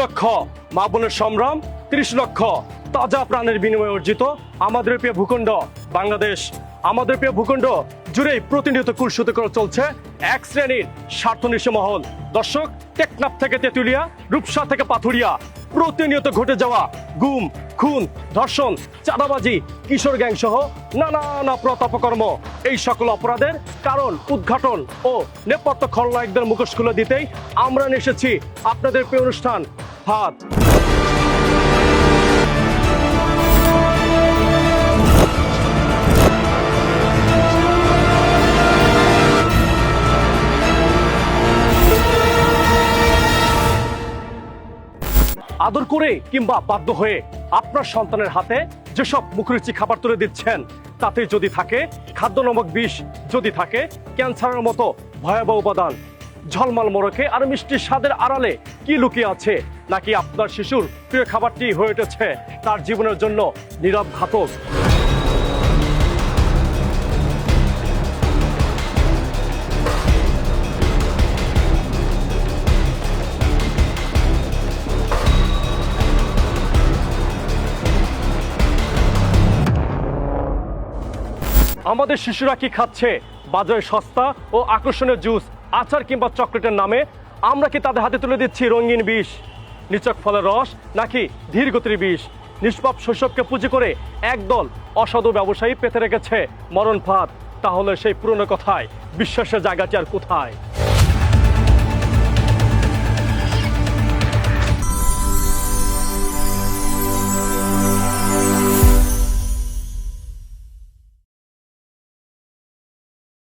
লক্ষ মা বোনের সংগ্রাম, 30 লক্ষ তাজা প্রাণের বিনিময়ে অর্জিত আমাদের প্রিয় ভূখণ্ড বাংলাদেশ। আমাদের প্রিয় ভূখণ্ড জুড়েই প্রতিনিয়ত কুলসুতি করে চলছে এক শ্রেণীর স্বার্থনিশী মহল। দর্শক, টেকনাফ থেকে তেঁতুলিয়া, রূপসা থেকে পাথুরিয়া প্রতিনিয়ত ঘটে যাওয়া গুম, খুন, ধর্ষণ, চাঁদাবাজি, কিশোর গ্যাং সহ নানান অপরাধ-অপকর্ম, এই সকল অপরাধের কারণ উদ্ঘাটন ও নেপথ্য খলনায়কদের মুখোশ খুলে দিতেই আমরা নিয়ে এসেছি আপনাদের প্রিয় অনুষ্ঠান ফাঁদ। আদর করে কিংবা বাধ্য হয়ে আপনার সন্তানের হাতে যেসব মুখরুচি খাবার তুলে দিচ্ছেন, তাতে যদি থাকে খাদ্য নামক বিষ, যদি থাকে ক্যান্সারের মতো ভয়াবহ উপাদান, ঝলমল মোড়কে আর মিষ্টির স্বাদের আড়ালে কি লুকিয়ে আছে, নাকি আপনার শিশুর প্রিয় খাবারটি হয়ে উঠেছে তার জীবনের জন্য নীরব ঘাতক। আমাদের শিশুরা কি খাচ্ছে? বাজারে সস্তা ও আকর্ষণীয় জুস, আচার কিংবা চকলেটের নামে আমরা কি তাদের হাতে তুলে দিচ্ছি রঙিন বিষ, নিচক ফলের রস, নাকি ধীর গতির বিষ? নিষ্পাপ শৈশবকে পুঁজি করে একদল অসাধু ব্যবসায়ী পেতে রেখেছে মরণ ফাঁদ। তাহলে সেই পুরনো কথায় বিশ্বাসের জায়গাটি আর কোথায়?